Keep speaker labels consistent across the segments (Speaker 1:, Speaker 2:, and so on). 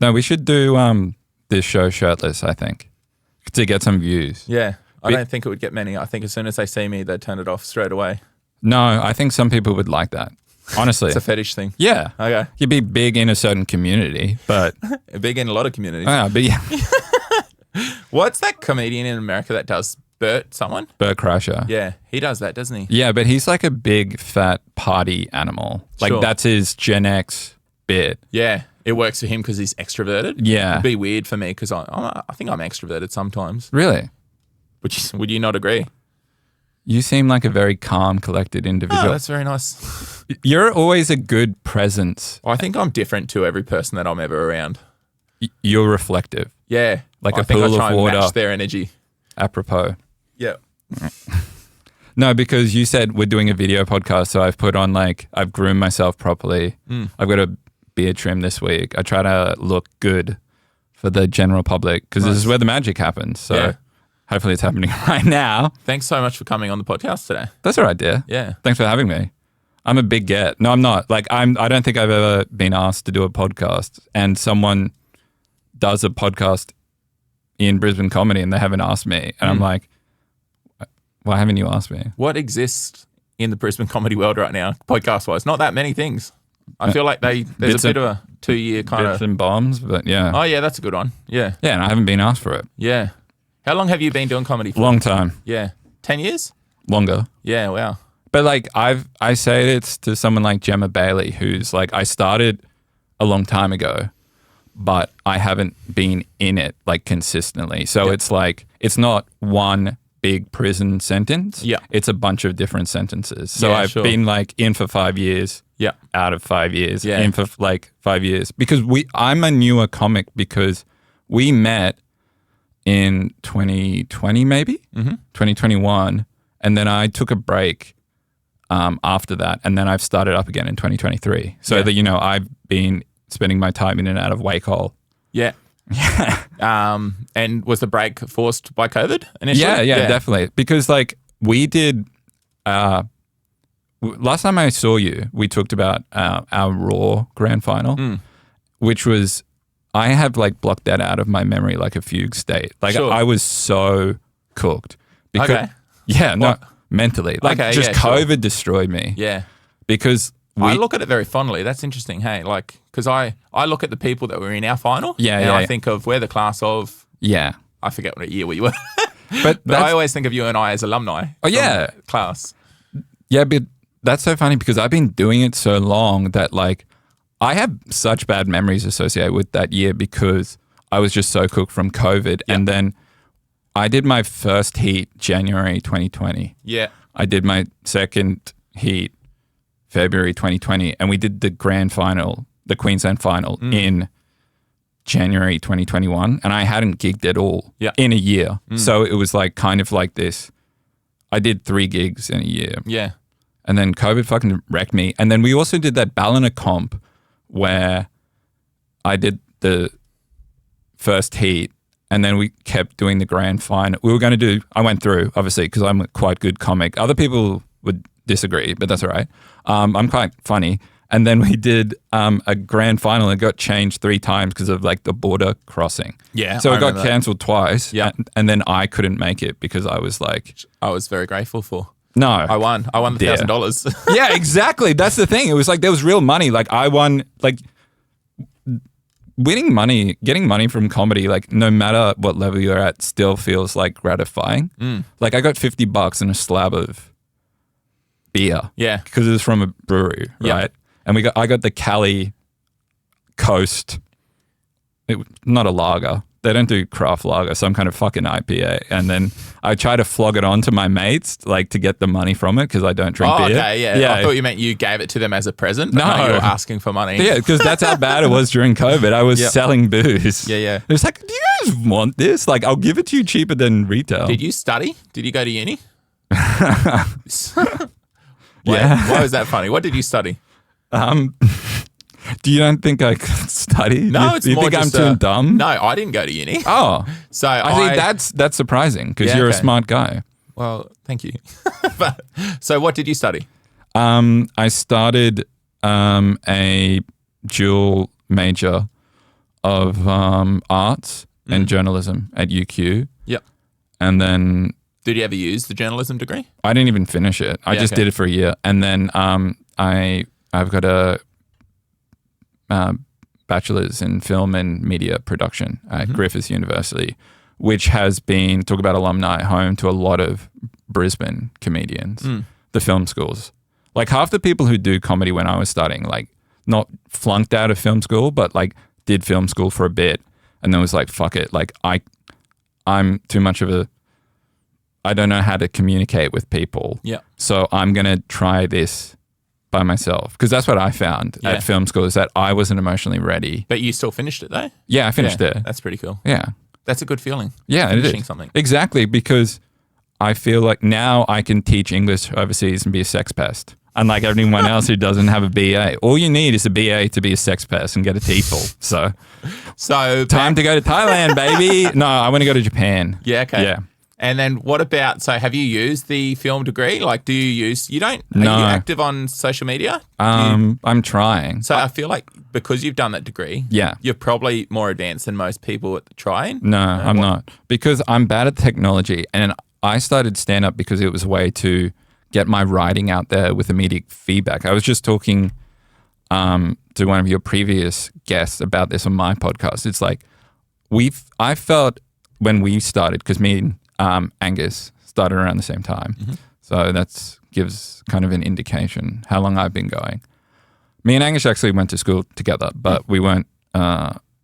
Speaker 1: No, we should do this show shirtless, I think, to get some views.
Speaker 2: Yeah. I don't think it would get many. I think as soon as they see me, they'd turn it off straight away.
Speaker 1: No, I think some people would like that. Honestly.
Speaker 2: It's a fetish thing.
Speaker 1: Yeah.
Speaker 2: Okay.
Speaker 1: You'd be big in a certain community, but...
Speaker 2: Big in a lot of communities.
Speaker 1: But yeah.
Speaker 2: What's that comedian in America that does Bert
Speaker 1: Kreischer.
Speaker 2: Yeah, he does that, doesn't he?
Speaker 1: Yeah, but he's like a big fat party animal. Like
Speaker 2: Sure.
Speaker 1: that's his Gen X bit.
Speaker 2: Yeah, it works for him because he's extroverted.
Speaker 1: Yeah.
Speaker 2: It'd be weird for me because I think I'm extroverted sometimes.
Speaker 1: Really?
Speaker 2: Would you not agree?
Speaker 1: You seem like a very calm, collected individual.
Speaker 2: Oh, that's very nice.
Speaker 1: You're always a good presence.
Speaker 2: I think I'm different to every person that I'm ever around.
Speaker 1: You're reflective.
Speaker 2: Yeah.
Speaker 1: Like
Speaker 2: I
Speaker 1: a
Speaker 2: think
Speaker 1: pool
Speaker 2: I try
Speaker 1: of
Speaker 2: and
Speaker 1: water.
Speaker 2: match their energy.
Speaker 1: Apropos.
Speaker 2: Yeah.
Speaker 1: No, because you said we're doing a video podcast, so I've put on I've groomed myself properly. I've got a beard trim this week. I try to look good for the general public because this is where the magic happens. So hopefully it's happening right now.
Speaker 2: Thanks so much for coming on the podcast today.
Speaker 1: That's all right, dear.
Speaker 2: Yeah.
Speaker 1: Thanks for having me. I'm a big get. No, I'm not. I don't think I've ever been asked to do a podcast, and someone does a podcast in Brisbane Comedy and they haven't asked me. And I'm like, why haven't you asked me?
Speaker 2: What exists in the Brisbane comedy world right now, podcast-wise? Not that many things. I feel like there's a bit of a 2-year kind
Speaker 1: Bits
Speaker 2: of...
Speaker 1: and bombs, but yeah.
Speaker 2: Oh, yeah, that's a good one. Yeah.
Speaker 1: Yeah, and I haven't been asked for it.
Speaker 2: Yeah. How long have you been doing comedy for?
Speaker 1: Long time.
Speaker 2: Yeah. 10 years?
Speaker 1: Longer.
Speaker 2: Yeah, wow.
Speaker 1: But I say it's to someone like Gemma Bailey, who's I started a long time ago, but I haven't been in it consistently. So it's it's not one big prison sentence.
Speaker 2: Yeah.
Speaker 1: It's a bunch of different sentences. So
Speaker 2: Yeah,
Speaker 1: I've
Speaker 2: sure.
Speaker 1: been in for 5 years.
Speaker 2: Yeah.
Speaker 1: Out of 5 years.
Speaker 2: Yeah.
Speaker 1: In for 5 years. Because I'm a newer comic because we met in 2020 maybe? 2021. And then I took a break after that. And then I've started up again in 2023. So that, I've been spending my time in and out of Wakehole.
Speaker 2: Yeah. And was the break forced by COVID initially?
Speaker 1: Yeah, definitely. Because we did, last time I saw you, we talked about our Raw grand final, which was, I have blocked that out of my memory like a fugue state.
Speaker 2: Sure.
Speaker 1: I was so cooked. Because,
Speaker 2: Okay.
Speaker 1: Yeah, no, mentally. COVID destroyed me.
Speaker 2: Yeah.
Speaker 1: Because
Speaker 2: I look at it very fondly. That's interesting, hey? Because I look at the people that were in our final.
Speaker 1: Yeah,
Speaker 2: and
Speaker 1: yeah,
Speaker 2: I
Speaker 1: yeah.
Speaker 2: think of we're the class of,
Speaker 1: Yeah.
Speaker 2: I forget what year we were.
Speaker 1: But
Speaker 2: I always think of you and I as alumni.
Speaker 1: Oh, yeah.
Speaker 2: from class.
Speaker 1: Yeah, but that's so funny because I've been doing it so long that I have such bad memories associated with that year because I was just so cooked from COVID.
Speaker 2: Yeah.
Speaker 1: And then I did my first heat January 2020.
Speaker 2: Yeah.
Speaker 1: I did my second heat February 2020, and we did the grand final, the Queensland final in January 2021, and I hadn't gigged at all in a year. So it was kind of like this. I did 3 gigs in a year.
Speaker 2: Yeah.
Speaker 1: And then COVID fucking wrecked me. And then we also did that Ballina comp where I did the first heat and then we kept doing the grand final. We were going to do, I went through, obviously, because I'm a quite good comic. Other people would disagree, but that's all right. I'm quite funny. And then we did a grand final and got changed 3 times because of the border crossing.
Speaker 2: Yeah.
Speaker 1: So
Speaker 2: I
Speaker 1: it got
Speaker 2: remember that.
Speaker 1: cancelled twice.
Speaker 2: Yeah.
Speaker 1: And then I couldn't make it because I was
Speaker 2: I was very grateful for.
Speaker 1: no.
Speaker 2: I won the $1,000.
Speaker 1: Yeah, exactly. That's the thing. It was there was real money. I won, winning money, getting money from comedy, no matter what level you're at, still feels gratifying. I got $50 and a slab of beer.
Speaker 2: Yeah.
Speaker 1: Because it was from a brewery,
Speaker 2: Yeah.
Speaker 1: right? And I got the Cali Coast, not a lager. They don't do craft lager, some kind of fucking IPA. And then I try to flog it on to my mates, to get the money from it because I don't drink beer.
Speaker 2: Okay, yeah. I thought you meant you gave it to them as a present. But
Speaker 1: No.
Speaker 2: you were asking for money.
Speaker 1: Yeah, because that's how bad it was during COVID. I was selling booze.
Speaker 2: Yeah, yeah.
Speaker 1: It was do you guys want this? I'll give it to you cheaper than retail.
Speaker 2: Did you study? Did you go to uni?
Speaker 1: Yeah.
Speaker 2: Why was that funny? What did you study?
Speaker 1: Do you don't think I could study?
Speaker 2: No,
Speaker 1: you,
Speaker 2: it's
Speaker 1: you
Speaker 2: more
Speaker 1: think I'm
Speaker 2: just
Speaker 1: too dumb?
Speaker 2: No, I didn't go to uni.
Speaker 1: Oh.
Speaker 2: So
Speaker 1: I think that's surprising because you're a smart guy.
Speaker 2: Well, thank you. So what did you study?
Speaker 1: I started a dual major of arts and journalism at UQ.
Speaker 2: Yep.
Speaker 1: And then
Speaker 2: Did you ever use the journalism degree?
Speaker 1: I didn't even finish it. I just did it for a year. And then I've got a bachelor's in film and media production at Griffith University, which has been, talk about alumni, home to a lot of Brisbane comedians, the film schools. Like half the people who do comedy when I was studying, like not flunked out of film school, but like did film school for a bit and then was like, fuck it. Like I'm too much of I don't know how to communicate with people.
Speaker 2: Yeah.
Speaker 1: So I'm going to try this by myself. Because that's what I found at film school, is that I wasn't emotionally ready.
Speaker 2: But you still finished it though?
Speaker 1: Yeah, I finished it.
Speaker 2: That's pretty cool.
Speaker 1: Yeah.
Speaker 2: That's a good feeling.
Speaker 1: Yeah, it
Speaker 2: finishing
Speaker 1: is.
Speaker 2: something.
Speaker 1: Exactly, because I feel like now I can teach English overseas and be a sex pest. Unlike everyone else who doesn't have a BA. All you need is a BA to be a sex pest and get a TEFL. So time to go to Thailand, baby. No, I want to go to Japan.
Speaker 2: Yeah, okay.
Speaker 1: Yeah.
Speaker 2: And then what about, so have you used the film degree? Like, are you active on social media?
Speaker 1: I'm trying.
Speaker 2: So I feel like because you've done that degree, you're probably more advanced than most people at trying.
Speaker 1: No, I'm not. Because I'm bad at technology. And I started stand-up because it was a way to get my writing out there with immediate feedback. I was just talking to one of your previous guests about this on my podcast. It's like, I felt when we started, because me and Angus started around the same time. So that gives kind of an indication how long I've been going. Me and Angus actually went to school together, but we weren't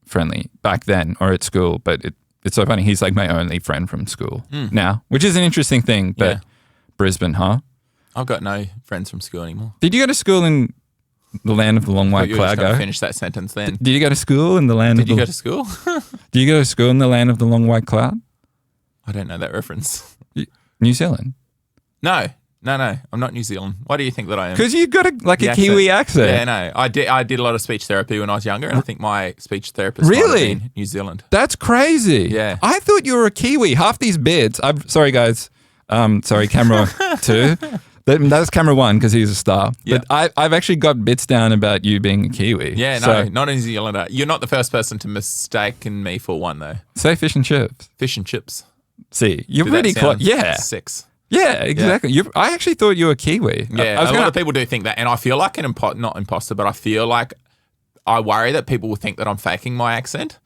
Speaker 1: friendly back then or at school. But it's so funny. He's like my only friend from school now, which is an interesting thing. But Brisbane, huh?
Speaker 2: I've got no friends from school anymore.
Speaker 1: Did you go to school in the land of the long white cloud?
Speaker 2: Finish that sentence then.
Speaker 1: Did you go to school in the land
Speaker 2: Did you go to school?
Speaker 1: Did you go to school in the land of the long white cloud?
Speaker 2: I don't know that reference.
Speaker 1: New Zealand?
Speaker 2: No. I'm not New Zealand. Why do you think that I am?
Speaker 1: Because you've got a Kiwi accent.
Speaker 2: Yeah, no. I did a lot of speech therapy when I was younger, and I think my speech therapist
Speaker 1: Really?
Speaker 2: might have been New Zealand.
Speaker 1: That's crazy.
Speaker 2: Yeah.
Speaker 1: I thought you were a Kiwi. Half these bits. Sorry, guys. Sorry, camera 2. That's camera 1 because he's a star.
Speaker 2: Yeah.
Speaker 1: But I've actually got bits down about you being a Kiwi.
Speaker 2: Yeah, no, not a New Zealander. You're not the first person to mistaken me for one, though.
Speaker 1: Say fish and chips.
Speaker 2: Fish and chips.
Speaker 1: See, you're
Speaker 2: Did that
Speaker 1: really close.
Speaker 2: sound
Speaker 1: Yeah.
Speaker 2: Six.
Speaker 1: Yeah, exactly. I actually thought you were Kiwi.
Speaker 2: Yeah, a lot of people do think that. And I feel like not imposter, but I feel like I worry that people will think that I'm faking my accent.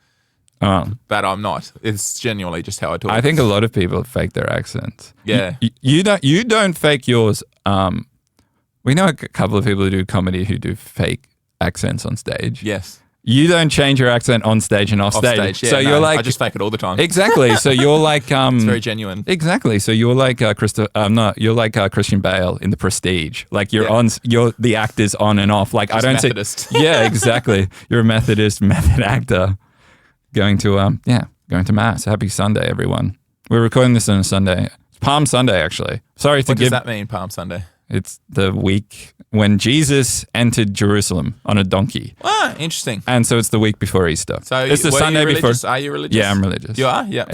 Speaker 2: But I'm not. It's genuinely just how I talk.
Speaker 1: I think a lot of people fake their accents.
Speaker 2: Yeah.
Speaker 1: You don't fake yours. We know a couple of people who do comedy who do fake accents on stage.
Speaker 2: Yes.
Speaker 1: You don't change your accent on stage and off stage.
Speaker 2: Yeah,
Speaker 1: so you're like,
Speaker 2: I just fake it all the time.
Speaker 1: Exactly. So you're like
Speaker 2: it's very genuine.
Speaker 1: Exactly. So you're like you're like Christian Bale in The Prestige. Like you're the actors on and off. Like
Speaker 2: just
Speaker 1: I don't
Speaker 2: Methodist.
Speaker 1: Yeah, exactly. You're a Methodist method actor going to mass. Happy Sunday, everyone. We're recording this on a Sunday. It's Palm Sunday, actually. Sorry to
Speaker 2: What does that mean, Palm Sunday?
Speaker 1: It's the week when Jesus entered Jerusalem on a donkey.
Speaker 2: Ah, interesting.
Speaker 1: And so it's the week before Easter.
Speaker 2: So
Speaker 1: it's the Sunday before.
Speaker 2: Are you religious?
Speaker 1: Yeah, I'm religious.
Speaker 2: You are? Yeah.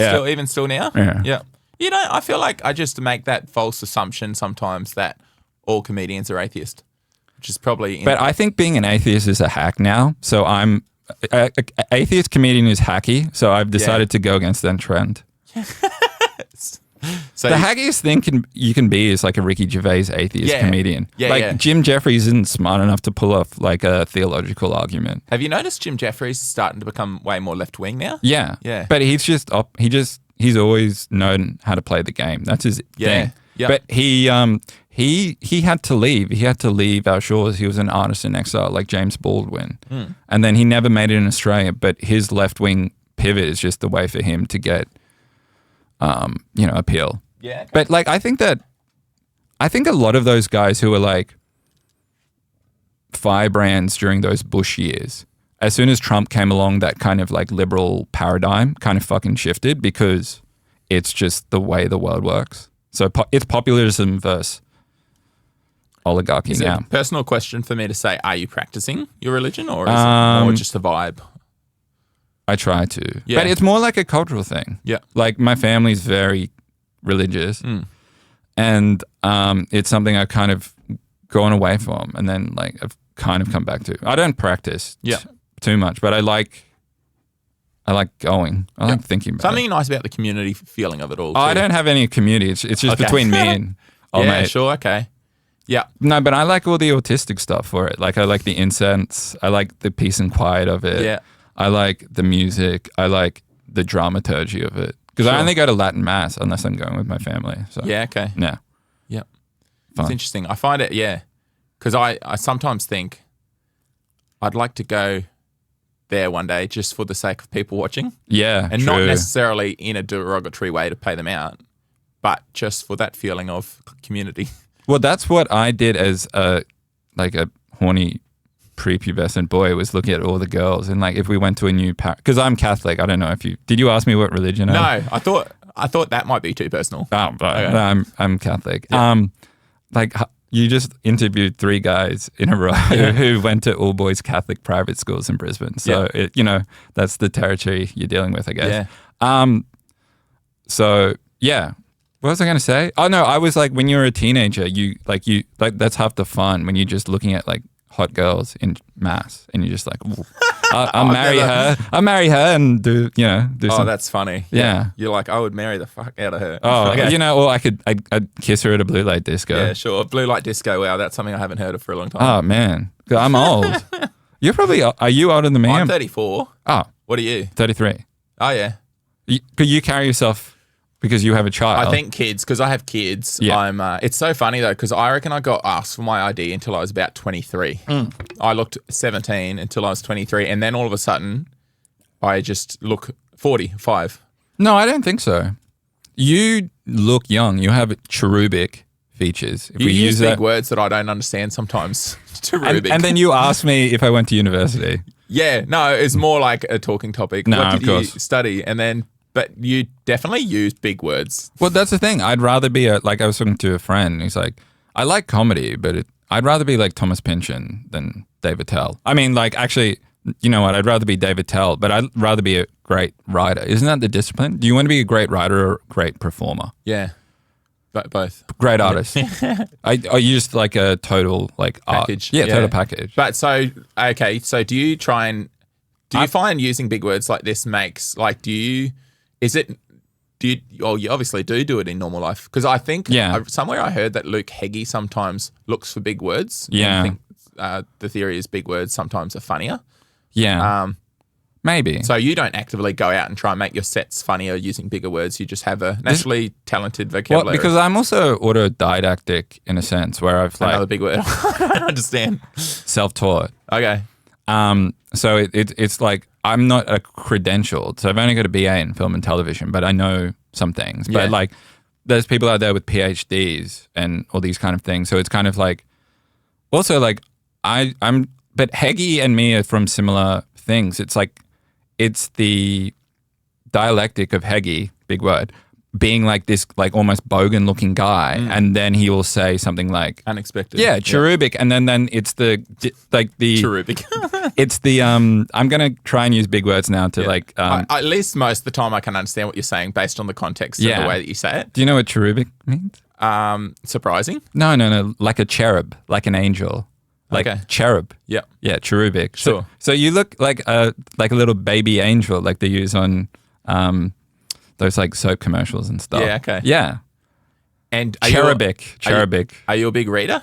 Speaker 2: Still now?
Speaker 1: Yeah.
Speaker 2: Yeah. You know, I feel like I just make that false assumption sometimes that all comedians are atheist, which is probably.
Speaker 1: But I think being an atheist is a hack now. So I'm a atheist comedian is hacky. So I've decided to go against that trend. So the hackiest thing you can be is like a Ricky Gervais atheist comedian. Jim Jefferies isn't smart enough to pull off like a theological argument.
Speaker 2: Have you noticed Jim Jefferies is starting to become way more left wing now?
Speaker 1: Yeah. But he's always known how to play the game. That's his thing.
Speaker 2: Yep.
Speaker 1: But he had to leave. He had to leave our shores. He was an artist in exile like James Baldwin. And then he never made it in Australia, but his left wing pivot is just the way for him to get appeal.
Speaker 2: Yeah. Okay.
Speaker 1: But like, I think a lot of those guys who were like firebrands during those Bush years, as soon as Trump came along, that kind of like liberal paradigm kind of fucking shifted because it's just the way the world works. So it's populism versus oligarchy now.
Speaker 2: It's a personal question for me to say, are you practicing your religion or is it more just a vibe?
Speaker 1: I try to. Yeah. But it's more like a cultural thing.
Speaker 2: Yeah.
Speaker 1: Like my family's very religious and it's something I've kind of gone away from and then like I've kind of come back to. I don't practice too much, but I like I like going. I like thinking about
Speaker 2: Something
Speaker 1: it.
Speaker 2: nice about the community feeling of it all.
Speaker 1: Oh, I don't have any community. It's just between me and old
Speaker 2: yeah,
Speaker 1: mate.
Speaker 2: sure, okay. Yeah.
Speaker 1: No, but I like all the autistic stuff for it. Like I like the incense. I like the peace and quiet of it.
Speaker 2: Yeah.
Speaker 1: I like the music. I like the dramaturgy of it. Because I only go to Latin Mass unless I'm going with my family. So
Speaker 2: Yeah, okay.
Speaker 1: yeah.
Speaker 2: Yep.
Speaker 1: Fun.
Speaker 2: It's interesting. I find it, because I sometimes think I'd like to go there one day just for the sake of people watching.
Speaker 1: Yeah,
Speaker 2: And
Speaker 1: true.
Speaker 2: not necessarily in a derogatory way to pay them out, but just for that feeling of community.
Speaker 1: Well, that's what I did as a horny prepubescent boy, was looking at all the girls and like if we went to a new because I'm Catholic. I don't know if did you ask me what religion
Speaker 2: No,
Speaker 1: I'm?
Speaker 2: I thought that might be too personal.
Speaker 1: Oh,
Speaker 2: Okay.
Speaker 1: no, I'm Catholic.
Speaker 2: Yeah.
Speaker 1: Like you just interviewed 3 guys in a row who went to all boys Catholic private schools in Brisbane. So that's the territory you're dealing with, I guess.
Speaker 2: Yeah.
Speaker 1: So yeah. What was I going to say? Oh no, I was like, when you're a teenager, you that's half the fun when you're just looking at like hot girls in mass and you're just like, I'll marry her. I'll marry her and do some.
Speaker 2: That's funny.
Speaker 1: Yeah.
Speaker 2: You're like, I would marry the fuck out of her.
Speaker 1: Oh,
Speaker 2: Okay.
Speaker 1: or I'd kiss her at a blue light disco.
Speaker 2: Yeah, sure. Blue light disco. Wow, that's something I haven't heard of for a long time.
Speaker 1: Oh man, 'cause I'm old. You're probably, are you older than me?
Speaker 2: I'm 34.
Speaker 1: Oh,
Speaker 2: What are you?
Speaker 1: 33.
Speaker 2: Oh, yeah.
Speaker 1: Could you carry yourself because you have a child?
Speaker 2: I think kids, because I have kids,
Speaker 1: Yeah.
Speaker 2: it's so funny though, because I reckon I got asked for my ID until I was about 23. I looked 17 until I was 23, and then all of a sudden, I just look 45.
Speaker 1: No, I don't think so. You look young. You have cherubic features. If
Speaker 2: You
Speaker 1: we
Speaker 2: use big
Speaker 1: that.
Speaker 2: words that I don't understand sometimes.
Speaker 1: And then you ask me if I went to university.
Speaker 2: Yeah, no, it's more like a talking topic.
Speaker 1: No,
Speaker 2: what did
Speaker 1: of course.
Speaker 2: you study? And then, but you definitely use big words.
Speaker 1: Well, that's the thing. I'd rather be I was talking to a friend. He's like, I like comedy, but I'd rather be like Thomas Pynchon than David Tell. I mean, like, actually, you know what? I'd rather be David Tell, but I'd rather be a great writer. Isn't that the discipline? Do you want to be a great writer or a great performer?
Speaker 2: Yeah, but both.
Speaker 1: Great artist. Are you just like a total like
Speaker 2: Package.
Speaker 1: Art? Yeah, total package.
Speaker 2: But so do you try and you find using big words like this makes like you obviously do it in normal life, because I think somewhere I heard that Luke Heggie sometimes looks for big words.
Speaker 1: Yeah.
Speaker 2: I think the theory is big words sometimes are funnier.
Speaker 1: Yeah. Maybe.
Speaker 2: So you don't actively go out and try and make your sets funnier using bigger words. You just have a naturally talented vocabulary.
Speaker 1: Well, because I'm also autodidactic in a sense, where I've like
Speaker 2: another big word. I don't understand.
Speaker 1: self-taught.
Speaker 2: Okay.
Speaker 1: So it's like I'm not a credentialed. So I've only got a BA in film and television, but I know some things.
Speaker 2: Yeah.
Speaker 1: But like there's people out there with PhDs and all these kind of things. So it's kind of like also like but Heggie and me are from similar things. It's like it's the dialectic of Heggie, big word, being like this like almost bogan looking guy, and then he will say something like
Speaker 2: Unexpected.
Speaker 1: yeah, cherubic, and then it's the
Speaker 2: Cherubic.
Speaker 1: it's the I'm gonna try and use big words now to like
Speaker 2: at least most of the time I can understand what you're saying based on the context of the way that you say it.
Speaker 1: Do you know what cherubic means?
Speaker 2: Surprising.
Speaker 1: No, like a cherub, like an angel. Like cherub.
Speaker 2: Yeah.
Speaker 1: Yeah, cherubic.
Speaker 2: Sure.
Speaker 1: So you look like a little baby angel like they use on those like soap commercials and stuff.
Speaker 2: Yeah, okay.
Speaker 1: Yeah.
Speaker 2: And
Speaker 1: cherubic.
Speaker 2: Are you a big reader?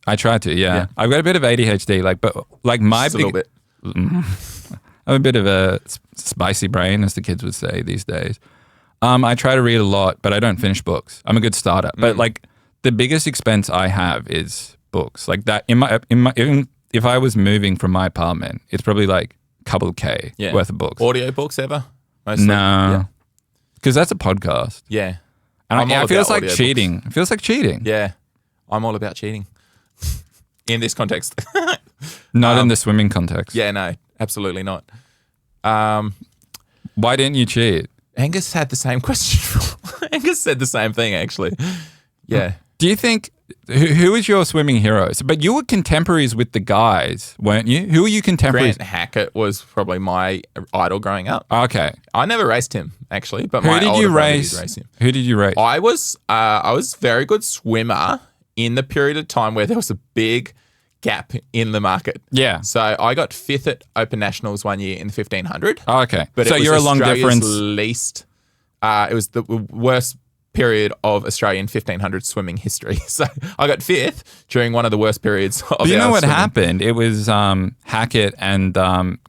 Speaker 1: I try to, yeah. I've got a bit of ADHD, but my
Speaker 2: Just a little bit.
Speaker 1: I have a bit of a spicy brain, as the kids would say these days. I try to read a lot, but I don't finish books. I'm a good starter. But like the biggest expense I have is books. Like that even if I was moving from my apartment, it's probably like a couple of K worth of books.
Speaker 2: Audio books ever? Mostly?
Speaker 1: No. Because that's a podcast.
Speaker 2: Yeah.
Speaker 1: And it feels like
Speaker 2: audiobooks.
Speaker 1: cheating. It feels like cheating.
Speaker 2: Yeah. I'm all about cheating. In this context.
Speaker 1: Not in the swimming context.
Speaker 2: Yeah, no, absolutely not.
Speaker 1: Why didn't you cheat?
Speaker 2: Angus had the same question. Angus said the same thing, actually. Yeah.
Speaker 1: Do you think, who is your swimming hero? But you were contemporaries with the guys, weren't you? Who were you contemporaries?
Speaker 2: Grant Hackett was probably my idol growing up.
Speaker 1: Okay.
Speaker 2: I never raced him, actually, but
Speaker 1: Who
Speaker 2: my
Speaker 1: did
Speaker 2: older
Speaker 1: you
Speaker 2: brother
Speaker 1: race?
Speaker 2: did race him.
Speaker 1: Who did you race?
Speaker 2: I was a very good swimmer in the period of time where there was a big gap in the market.
Speaker 1: Yeah.
Speaker 2: So I got 5th at Open Nationals one year in the 1500.
Speaker 1: Oh, okay.
Speaker 2: But
Speaker 1: So
Speaker 2: it was
Speaker 1: you're a long
Speaker 2: Australia's
Speaker 1: difference.
Speaker 2: least. It was the worst period of Australian 1500 swimming history. So I got 5th during one of the worst periods of
Speaker 1: But you know what
Speaker 2: swimming.
Speaker 1: happened? It was Hackett and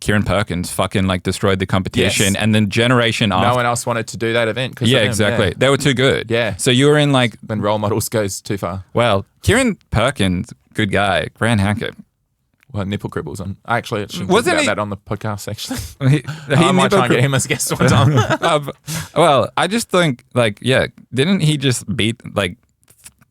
Speaker 1: Kieran Perkins fucking like destroyed the competition,
Speaker 2: Yes.
Speaker 1: and then generation
Speaker 2: No
Speaker 1: after.
Speaker 2: one else wanted to do that event. 'Cause
Speaker 1: Yeah,
Speaker 2: of them,
Speaker 1: exactly.
Speaker 2: Yeah.
Speaker 1: They were too good.
Speaker 2: Yeah.
Speaker 1: So you were in like,
Speaker 2: When role models goes too far.
Speaker 1: well, Kieran Perkins, good guy. Grant Hackett.
Speaker 2: Well, nipple cribbles on. Actually, it shouldn't
Speaker 1: Wasn't
Speaker 2: talk
Speaker 1: he-
Speaker 2: about that on the podcast, actually.
Speaker 1: He
Speaker 2: I might try and
Speaker 1: nipple-
Speaker 2: get him as a guest one time.
Speaker 1: Well, I just think like, yeah, didn't he just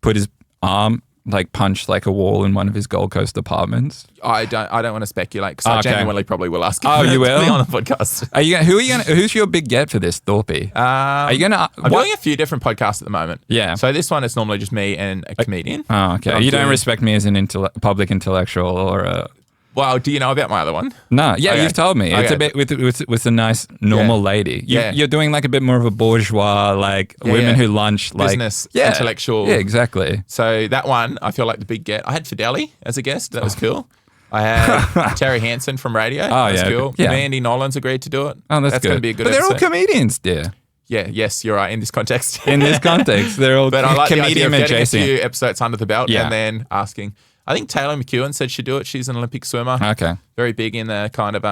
Speaker 1: put his arm like punch like a wall in one of his Gold Coast apartments?
Speaker 2: I don't want to speculate because I
Speaker 1: Okay.
Speaker 2: genuinely probably will ask him
Speaker 1: Oh, you
Speaker 2: to
Speaker 1: will?
Speaker 2: be on the podcast.
Speaker 1: Who's your big get for this, Thorpe? Are you gonna?
Speaker 2: I'm doing a few different podcasts at the moment.
Speaker 1: Yeah.
Speaker 2: So this one is normally just me and a comedian.
Speaker 1: Oh, okay.
Speaker 2: I'm
Speaker 1: You don't
Speaker 2: doing-
Speaker 1: respect me as an public intellectual or a.
Speaker 2: Well, do you know about my other one?
Speaker 1: No, yeah,
Speaker 2: Okay.
Speaker 1: you've told me. It's
Speaker 2: Okay.
Speaker 1: a bit with a nice normal
Speaker 2: Yeah.
Speaker 1: lady.
Speaker 2: Yeah.
Speaker 1: You're doing like a bit more of a bourgeois, like
Speaker 2: Yeah,
Speaker 1: women
Speaker 2: yeah.
Speaker 1: who lunch, like
Speaker 2: Business,
Speaker 1: yeah,
Speaker 2: intellectual.
Speaker 1: Yeah, exactly.
Speaker 2: So that one, I feel like the big get. I had Fideli as a guest. That was cool. I had Terry Hansen from radio. That was
Speaker 1: yeah.
Speaker 2: cool.
Speaker 1: Yeah.
Speaker 2: Mandy Nolan's agreed to do it.
Speaker 1: Oh, that's
Speaker 2: going
Speaker 1: good.
Speaker 2: to be a good
Speaker 1: But they're all
Speaker 2: episode.
Speaker 1: comedians, dear.
Speaker 2: Yeah, yes, you're right in this context.
Speaker 1: In this context, they're all
Speaker 2: But I like the idea
Speaker 1: comedian
Speaker 2: of getting a
Speaker 1: adjacent.
Speaker 2: few episodes under the belt
Speaker 1: Yeah.
Speaker 2: and then asking. I think Taylor McEwen said she'd do it. She's an Olympic swimmer.
Speaker 1: Okay.
Speaker 2: Very big in the kind of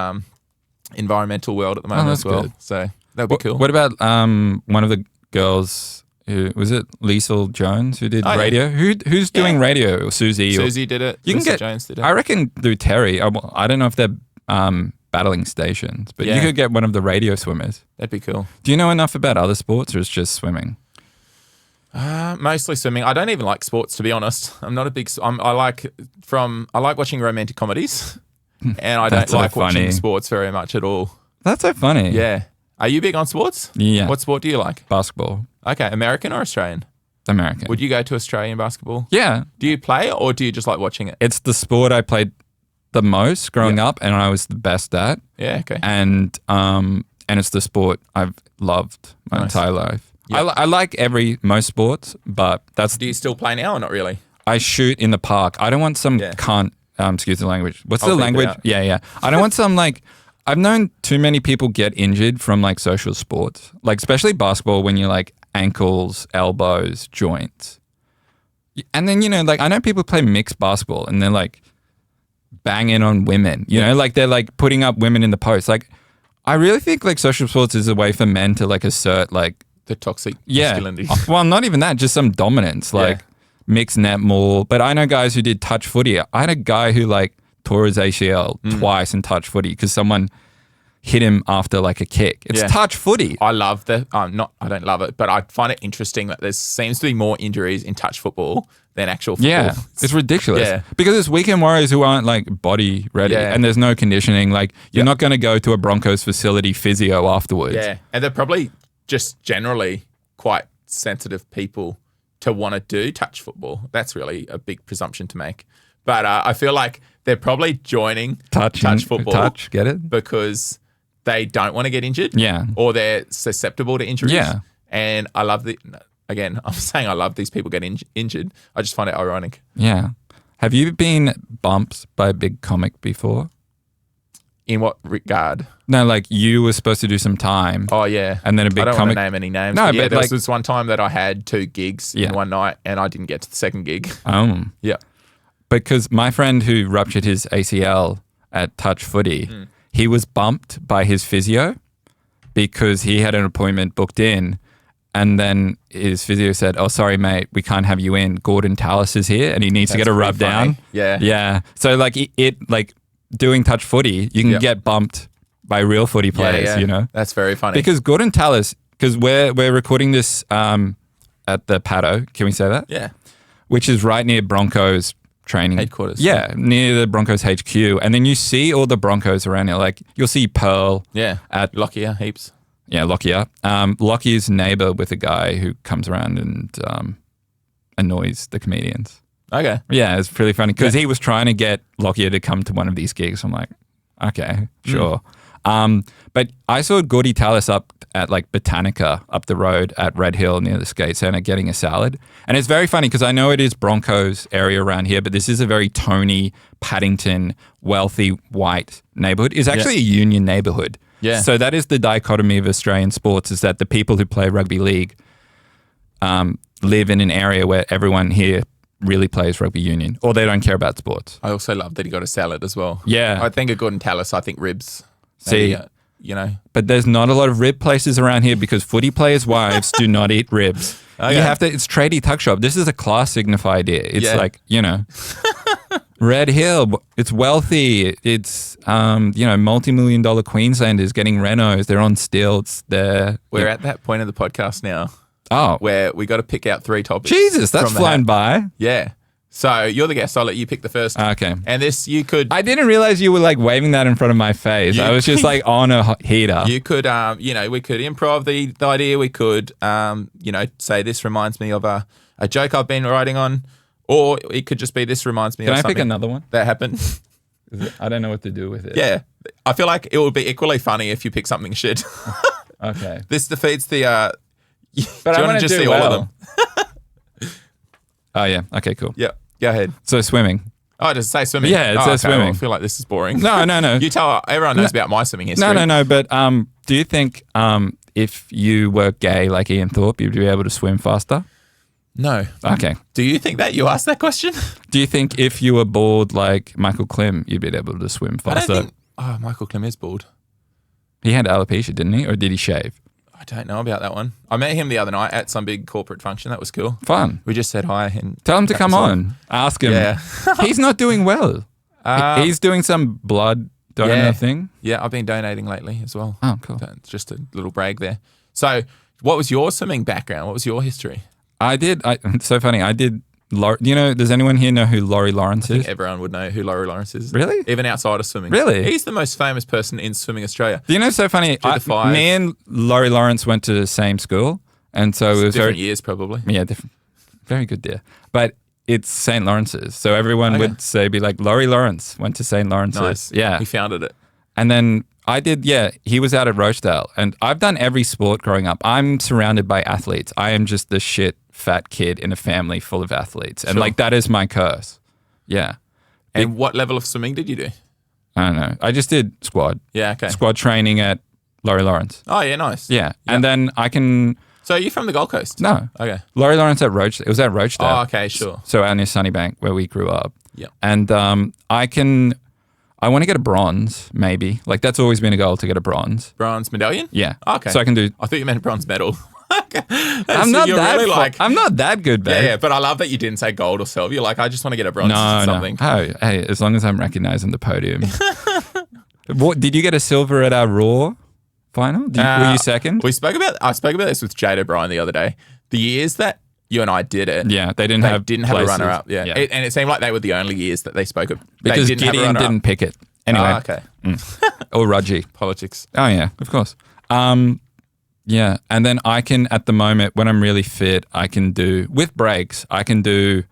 Speaker 2: environmental world at the moment
Speaker 1: that's
Speaker 2: as well.
Speaker 1: good.
Speaker 2: So that would be cool.
Speaker 1: What about one of the girls who was it? Liesl Jones who did
Speaker 2: Oh, yeah.
Speaker 1: radio. Who's doing
Speaker 2: Yeah.
Speaker 1: radio? Or Susie? Or,
Speaker 2: Susie did it.
Speaker 1: you can
Speaker 2: Lisa
Speaker 1: get.
Speaker 2: Jones did it.
Speaker 1: I reckon through Terry. I don't know if they're battling stations, but you
Speaker 2: Yeah.
Speaker 1: could get one of the radio swimmers.
Speaker 2: That'd be cool.
Speaker 1: Do you know enough about other sports, or it's just swimming?
Speaker 2: Mostly swimming. I don't even like sports, to be honest. I'm not a big. I like watching romantic comedies, and I don't
Speaker 1: That's so
Speaker 2: like watching
Speaker 1: funny.
Speaker 2: sports very much at all.
Speaker 1: That's so funny.
Speaker 2: Yeah. Are you big on sports?
Speaker 1: Yeah.
Speaker 2: What sport do you like?
Speaker 1: Basketball,
Speaker 2: Okay, American or Australian?
Speaker 1: American.
Speaker 2: Would you go to Australian basketball?
Speaker 1: Yeah,
Speaker 2: Do you play or do you just like watching it?
Speaker 1: it's the sport I played the most growing up, and I was the best at,
Speaker 2: Yeah. Okay.
Speaker 1: and it's the sport I've loved my
Speaker 2: Nice.
Speaker 1: entire life.
Speaker 2: Yeah.
Speaker 1: I like most sports, but that's
Speaker 2: Do you still play now or not really?
Speaker 1: I shoot in the park. I don't want some
Speaker 2: Yeah.
Speaker 1: cunt. Excuse the language. What's
Speaker 2: I'll
Speaker 1: the
Speaker 2: beep it
Speaker 1: language?
Speaker 2: out.
Speaker 1: Yeah. I don't want some like. I've known too many people get injured from like social sports, like especially basketball when you're like ankles, elbows, joints, and then like I know people play mixed basketball and they're like banging on women. Like they're like putting up women in the post. Like I really think like social sports is a way for men to like assert like.
Speaker 2: The toxic
Speaker 1: Yeah.
Speaker 2: masculinity.
Speaker 1: Well, not even that, just some dominance, like mixed netball. But I know guys who did touch footy. I had a guy who like tore his ACL twice in touch footy because someone hit him after like a kick. It's
Speaker 2: Yeah.
Speaker 1: touch footy.
Speaker 2: I love the. I don't love it, but I find it interesting that there seems to be more injuries in touch football than actual football.
Speaker 1: Yeah, it's ridiculous.
Speaker 2: Yeah.
Speaker 1: Because it's weekend warriors who aren't like body ready
Speaker 2: Yeah.
Speaker 1: and there's no conditioning. Like you're not going to go to a Broncos facility physio afterwards.
Speaker 2: Yeah, and they're probably just generally quite sensitive people to want to do touch football. That's really a big presumption to make. But I feel like they're probably joining touch football
Speaker 1: Touch, get it?
Speaker 2: because they don't want to get injured.
Speaker 1: Yeah.
Speaker 2: Or they're susceptible to injuries.
Speaker 1: Yeah.
Speaker 2: And I love again, I'm saying I love these people getting injured. I just find it ironic.
Speaker 1: Yeah. Have you been bumped by a big comic before?
Speaker 2: In what regard?
Speaker 1: No, like you were supposed to do some time.
Speaker 2: Oh, yeah.
Speaker 1: And then a big
Speaker 2: I don't
Speaker 1: comic.
Speaker 2: want to name any names.
Speaker 1: No,
Speaker 2: but yeah,
Speaker 1: but
Speaker 2: there was
Speaker 1: like-
Speaker 2: this one time that I had 2 gigs
Speaker 1: Yeah.
Speaker 2: in one night and I didn't get to the second gig.
Speaker 1: Yeah.
Speaker 2: Yeah.
Speaker 1: Because my friend who ruptured his ACL at touch footy, he was bumped by his physio because he had an appointment booked in. And then his physio said, "Oh, sorry, mate, we can't have you in. Gordan Tallis is here and he needs to
Speaker 2: That's
Speaker 1: get a
Speaker 2: pretty
Speaker 1: rub
Speaker 2: funny.
Speaker 1: down."
Speaker 2: Yeah.
Speaker 1: Yeah. So like like doing touch footy, you can
Speaker 2: Yep.
Speaker 1: get bumped by real footy players,
Speaker 2: That's very funny.
Speaker 1: Because Gordan Tallis, because we're recording this at the Paddo, can we say that?
Speaker 2: yeah.
Speaker 1: Which is right near Broncos training
Speaker 2: Headquarters.
Speaker 1: Yeah, near the Broncos HQ, and then you see all the Broncos around here. Like you'll see Pearl.
Speaker 2: Yeah.
Speaker 1: At
Speaker 2: Lockyer, heaps.
Speaker 1: yeah, Lockyer. Lockyer's neighbor with a guy who comes around and annoys the comedians.
Speaker 2: Okay.
Speaker 1: Yeah, it's pretty funny because he was trying to get Lockyer to come to one of these gigs. I'm like, okay, sure. But I saw Gordan Tallis up at like Botanica up the road at Red Hill near the skate centre getting a salad. And it's very funny because I know it is Broncos area around here, but this is a very Tony, Paddington, wealthy, white neighbourhood. It's actually a union neighbourhood.
Speaker 2: Yeah.
Speaker 1: So that is the dichotomy of Australian sports, is that the people who play rugby league live in an area where everyone here really plays rugby union, or they don't care about sports.
Speaker 2: I also love that he got a salad as well.
Speaker 1: Yeah.
Speaker 2: I think of Gordan Tallis, I think ribs.
Speaker 1: See,
Speaker 2: Maybe, you know.
Speaker 1: but there's not a lot of rib places around here because footy players' wives do not eat ribs.
Speaker 2: Okay.
Speaker 1: You have to, it's tradie tuck shop. This is a class signified here. It's like, you know, Red Hill, it's wealthy. It's, you know, multi-million-dollar Queenslanders getting renos. They're on stilts.
Speaker 2: We're at that point of the podcast now.
Speaker 1: Oh.
Speaker 2: Where we got to pick out 3 topics.
Speaker 1: Jesus, that's flown by.
Speaker 2: Yeah. So you're the guest. I'll let you pick the first.
Speaker 1: Okay.
Speaker 2: And this, you could.
Speaker 1: I didn't realize you were like waving that in front of my face. I was just like on a heater.
Speaker 2: You could, you know, we could improv the idea. We could, you know, say this reminds me of a joke I've been writing on. Or it could just be this reminds me of something.
Speaker 1: Can I pick another one?
Speaker 2: That happened.
Speaker 1: I don't know what to do with it.
Speaker 2: Yeah. I feel like it would be equally funny if you pick something shit.
Speaker 1: Okay.
Speaker 2: This defeats the.
Speaker 1: But I want to
Speaker 2: just
Speaker 1: do
Speaker 2: see
Speaker 1: well.
Speaker 2: all of them.
Speaker 1: Oh, yeah. Okay, cool.
Speaker 2: Yeah. Go ahead.
Speaker 1: So swimming.
Speaker 2: Oh, does it say swimming?
Speaker 1: Yeah, it says
Speaker 2: okay.
Speaker 1: swimming.
Speaker 2: Well, I feel like this is boring.
Speaker 1: No.
Speaker 2: You tell everyone knows about my swimming history.
Speaker 1: No. But do you think if you were gay like Ian Thorpe, you'd be able to swim faster?
Speaker 2: No.
Speaker 1: Okay.
Speaker 2: Do you think that? You asked that question?
Speaker 1: Do you think if you were bald like Michael Klim, you'd be able to swim faster?
Speaker 2: I don't think. Michael Klim is bald.
Speaker 1: He had alopecia, didn't he? Or did he shave?
Speaker 2: I don't know about that one. I met him the other night at some big corporate function. That was cool.
Speaker 1: Fun.
Speaker 2: We just said hi and
Speaker 1: Tell him to come on. Ask him.
Speaker 2: Yeah.
Speaker 1: He's not doing well. He's doing some blood donor thing.
Speaker 2: Yeah, I've been donating lately as well.
Speaker 1: Oh, cool.
Speaker 2: It's just a little brag there. So, what was your swimming background? What was your history?
Speaker 1: It's so funny. I did. Do you know? Does anyone here know who Laurie Lawrence is?
Speaker 2: Everyone would know who Laurie Lawrence is.
Speaker 1: Really?
Speaker 2: Even outside of swimming.
Speaker 1: Really?
Speaker 2: He's the most famous person in Swimming Australia.
Speaker 1: Do you know? It's so funny. Me and Laurie Lawrence went to the same school, and so it was
Speaker 2: different years probably.
Speaker 1: Yeah, different. Very good, dear. But it's St. Lawrence's, so everyone would be like, Laurie Lawrence went to St. Lawrence's.
Speaker 2: Nice.
Speaker 1: Yeah,
Speaker 2: he founded it.
Speaker 1: And then I did. Yeah, he was out at Rochdale, and I've done every sport growing up. I'm surrounded by athletes. I am just the shit fat kid in a family full of athletes, and like that is my curse. Yeah.
Speaker 2: And what level of swimming did you do?
Speaker 1: I don't know. I just did squad.
Speaker 2: Yeah. Okay.
Speaker 1: Squad training at Laurie Lawrence.
Speaker 2: Oh yeah, nice.
Speaker 1: Yeah, and then I can.
Speaker 2: So are you from the Gold Coast?
Speaker 1: No.
Speaker 2: Okay.
Speaker 1: Laurie Lawrence at Rochdale. It was at Rochdale.
Speaker 2: Oh, okay, sure.
Speaker 1: So out near Sunnybank where we grew up.
Speaker 2: Yeah.
Speaker 1: And I want to get a bronze, maybe. Like that's always been a goal to get a bronze.
Speaker 2: Bronze medallion?
Speaker 1: Yeah.
Speaker 2: Okay.
Speaker 1: So I can do.
Speaker 2: I thought you meant a bronze medal.
Speaker 1: I'm not that good, babe.
Speaker 2: Yeah, but I love that you didn't say gold or silver. You're like, I just want to get a bronze or something.
Speaker 1: No. Oh, hey, as long as I'm recognized on the podium. What did you get a silver at our Raw final? Were you second?
Speaker 2: I spoke about this with Jade O'Brien the other day. The years that you and I did it,
Speaker 1: yeah, they didn't have
Speaker 2: a runner up. Yeah, and it seemed like they were the only years that they spoke of
Speaker 1: because Gideon didn't pick it anyway.
Speaker 2: Okay,
Speaker 1: or Rudgy
Speaker 2: politics.
Speaker 1: Oh yeah, of course. Yeah, and then I can at the moment when I'm really fit, I can do with breaks. I can do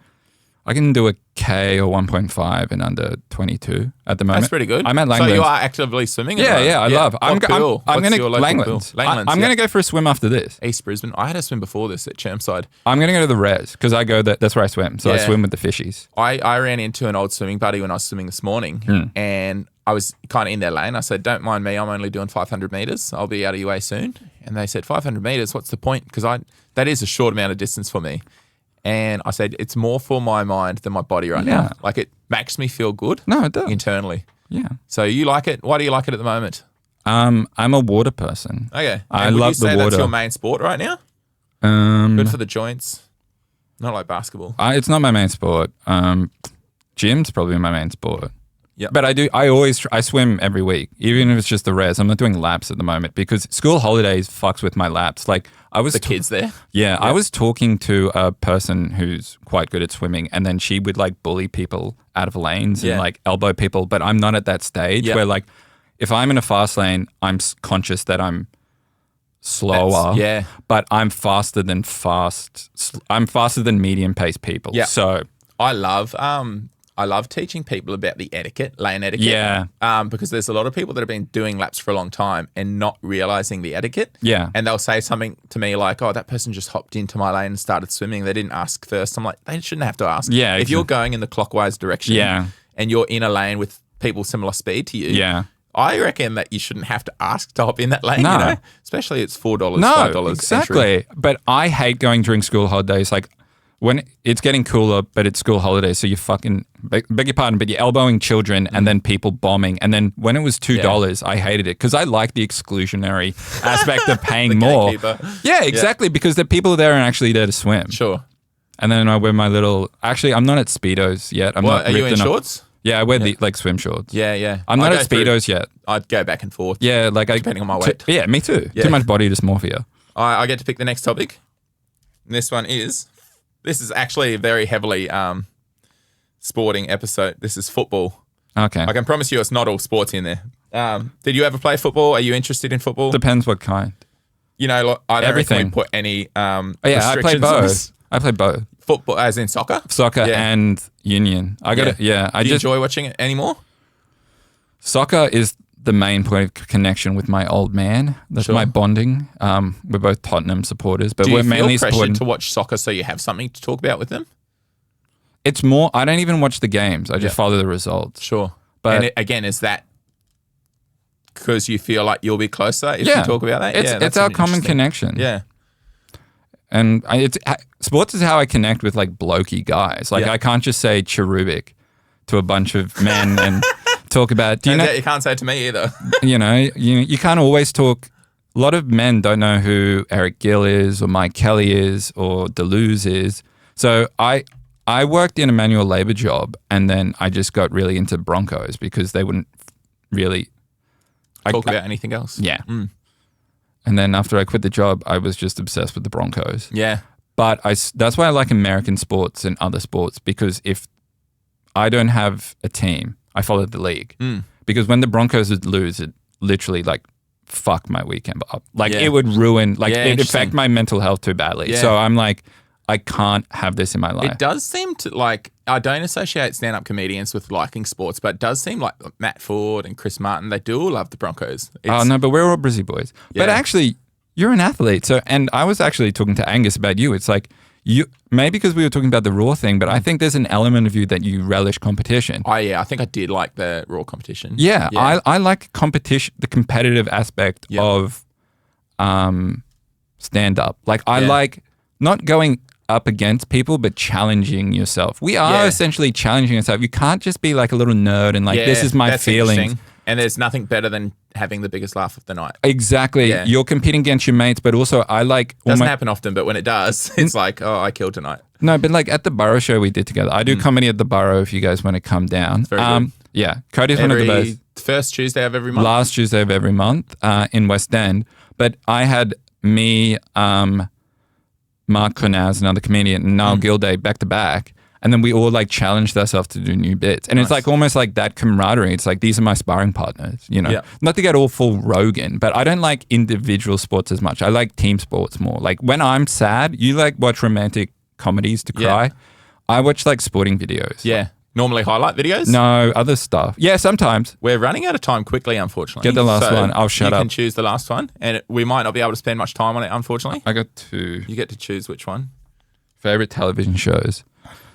Speaker 1: a K or 1.5 in under 22 at the moment.
Speaker 2: That's pretty good.
Speaker 1: I'm at Langlands.
Speaker 2: So you are actively swimming?
Speaker 1: Yeah, I love. I'm going to
Speaker 2: Langlands.
Speaker 1: I'm going to go for a swim after this.
Speaker 2: East Brisbane. I had a swim before this at Chermside.
Speaker 1: I'm going to go to the res because I go that's where I swim. So I swim with the fishies.
Speaker 2: I ran into an old swimming buddy when I was swimming this morning, and I was kind of in their lane. I said, "Don't mind me. I'm only doing 500 meters. I'll be out of your way soon." And they said, 500 meters. What's the point? Because that is a short amount of distance for me. And I said, it's more for my mind than my body right now. Like it makes me feel good.
Speaker 1: No, it does.
Speaker 2: Internally.
Speaker 1: Yeah.
Speaker 2: So you like it. Why do you like it at the moment?
Speaker 1: I'm a water person.
Speaker 2: Okay.
Speaker 1: I love the water.
Speaker 2: That's your main sport right now? Good for the joints. Not like basketball.
Speaker 1: It's not my main sport. Gym's probably my main sport.
Speaker 2: Yeah.
Speaker 1: But I swim every week, even if it's just the res. I'm not doing laps at the moment because school holidays fucks with my laps. Like I was
Speaker 2: kids there.
Speaker 1: Yeah, I was talking to a person who's quite good at swimming, and then she would like bully people out of lanes and like elbow people. But I'm not at that stage where like if I'm in a fast lane, I'm conscious that I'm slower. But I'm faster than medium paced people.
Speaker 2: Yeah.
Speaker 1: So
Speaker 2: I love I love teaching people about the etiquette, lane etiquette.
Speaker 1: Yeah.
Speaker 2: Because there's a lot of people that have been doing laps for a long time and not realizing the etiquette.
Speaker 1: Yeah.
Speaker 2: And they'll say something to me like, oh, that person just hopped into my lane and started swimming. They didn't ask first. I'm like, they shouldn't have to ask.
Speaker 1: Yeah.
Speaker 2: If you're going in the clockwise direction and you're in a lane with people similar speed to you, I reckon that you shouldn't have to ask to hop in that lane,
Speaker 1: No.
Speaker 2: you know? Especially it's $4, $5
Speaker 1: exactly.
Speaker 2: entry.
Speaker 1: But I hate going during school holidays. Like when it's getting cooler, but it's school holidays, so you fucking beg your pardon, but you're elbowing children and then people bombing. And then when it was $2, I hated it because I like the exclusionary aspect of paying more.
Speaker 2: Gatekeeper.
Speaker 1: Yeah, exactly. Because the people there are actually there to swim.
Speaker 2: Sure.
Speaker 1: And then I wear my little. Actually, I'm not at Speedos yet. I'm not.
Speaker 2: Are you in
Speaker 1: ripped enough.
Speaker 2: shorts?
Speaker 1: Yeah, I wear the like swim shorts.
Speaker 2: Yeah.
Speaker 1: I'm not
Speaker 2: I
Speaker 1: at
Speaker 2: go
Speaker 1: Speedos yet.
Speaker 2: I'd go back and forth.
Speaker 1: Yeah, like
Speaker 2: depending on my weight.
Speaker 1: Yeah, me too.
Speaker 2: Yeah.
Speaker 1: Too much body dysmorphia.
Speaker 2: I get to pick the next topic. And this is actually a very heavily sporting episode. This is football.
Speaker 1: Okay.
Speaker 2: I can promise you it's not all sports in there. Did you ever play football? Are you interested in football?
Speaker 1: Depends what kind.
Speaker 2: You know, like, I don't
Speaker 1: Everything.
Speaker 2: reckon we put any
Speaker 1: Oh, yeah, I play
Speaker 2: restrictions on
Speaker 1: both.
Speaker 2: this.
Speaker 1: I play both.
Speaker 2: Football, as in soccer?
Speaker 1: Soccer
Speaker 2: Yeah.
Speaker 1: and union. I got it. Yeah. I
Speaker 2: Do you
Speaker 1: just
Speaker 2: enjoy watching it anymore?
Speaker 1: soccer is the main point of connection with my old man. That's
Speaker 2: Sure.
Speaker 1: my bonding. We're both Tottenham supporters, but
Speaker 2: Do
Speaker 1: we're
Speaker 2: you
Speaker 1: mainly
Speaker 2: feel pressured
Speaker 1: supporting.
Speaker 2: to watch soccer so you have something to talk about with them?
Speaker 1: It's more. I don't even watch the games. I just follow the results.
Speaker 2: Sure.
Speaker 1: But-
Speaker 2: and again, is that because you feel like you'll be closer if you talk about that?
Speaker 1: It's
Speaker 2: that's
Speaker 1: our common
Speaker 2: interesting.
Speaker 1: connection.
Speaker 2: Yeah.
Speaker 1: And sports is how I connect with like blokey guys. Like
Speaker 2: Yeah.
Speaker 1: I can't just say cherubic to a bunch of men and talk about. Do you
Speaker 2: Turns
Speaker 1: know?
Speaker 2: out you can't say it to me either.
Speaker 1: You can't always talk. A lot of men don't know who Eric Gill is or Mike Kelly is or Deleuze is. So I worked in a manual labor job and then I just got really into Broncos because they wouldn't really
Speaker 2: Talk about anything else.
Speaker 1: Yeah. And then after I quit the job, I was just obsessed with the Broncos.
Speaker 2: Yeah.
Speaker 1: But that's why I like American sports and other sports, because if I don't have a team, I follow the league. Because when the Broncos would lose, it literally like fuck my weekend up. Like it would ruin, like it'd affect my mental health too badly.
Speaker 2: Yeah.
Speaker 1: So I'm like, I can't have this in my life.
Speaker 2: It does seem to like, I don't associate stand-up comedians with liking sports, but it does seem like Matt Ford and Chris Martin, they do all love the Broncos.
Speaker 1: Oh no, but we're all Brizzy boys. But
Speaker 2: Yeah.
Speaker 1: actually, you're an athlete. So, and I was actually talking to Angus about you. It's like you, maybe because we were talking about the raw thing, but I think there's an element of you that you relish competition.
Speaker 2: I think I did like the raw competition.
Speaker 1: Yeah. I like competition, the competitive aspect of stand-up. Like I like not going up against people, but challenging yourself. We are essentially challenging yourself. You can't just be like a little nerd and like, this is my
Speaker 2: that's
Speaker 1: feelings.
Speaker 2: interesting. And there's nothing better than having the biggest laugh of the night.
Speaker 1: Exactly.
Speaker 2: Yeah.
Speaker 1: You're competing against your mates, but also I like...
Speaker 2: Doesn't happen often, but when it does, it's like, oh, I killed tonight.
Speaker 1: No, but like at the Burrow show we did together. I do comedy at the Burrow if you guys want to come down.
Speaker 2: very good.
Speaker 1: Yeah. Codie's one of the best.
Speaker 2: First Tuesday of every month.
Speaker 1: Last Tuesday of every month in West End. But I had me, Mark Conaz, another comedian, and Niall Gilday back to back. And then we all like challenged ourselves to do new bits. And it's like almost like that camaraderie. It's like, these are my sparring partners, you know?
Speaker 2: Yeah.
Speaker 1: Not to get all full Rogan, but I don't like individual sports as much. I like team sports more. Like when I'm sad, you like watch romantic comedies to cry. I watch like sporting videos.
Speaker 2: Yeah. Normally highlight videos?
Speaker 1: No, other stuff. Yeah, sometimes.
Speaker 2: We're running out of time quickly, unfortunately.
Speaker 1: Get the last
Speaker 2: So
Speaker 1: one. I'll shut
Speaker 2: You
Speaker 1: up.
Speaker 2: can choose the last one, and we might not be able to spend much time on it, unfortunately.
Speaker 1: I got two.
Speaker 2: You get to choose which one.
Speaker 1: Favorite television shows.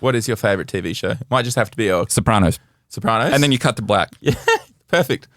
Speaker 2: What is your favorite TV show? Might just have to be a
Speaker 1: Sopranos.
Speaker 2: Sopranos.
Speaker 1: And then you cut to black.
Speaker 2: Yeah, perfect.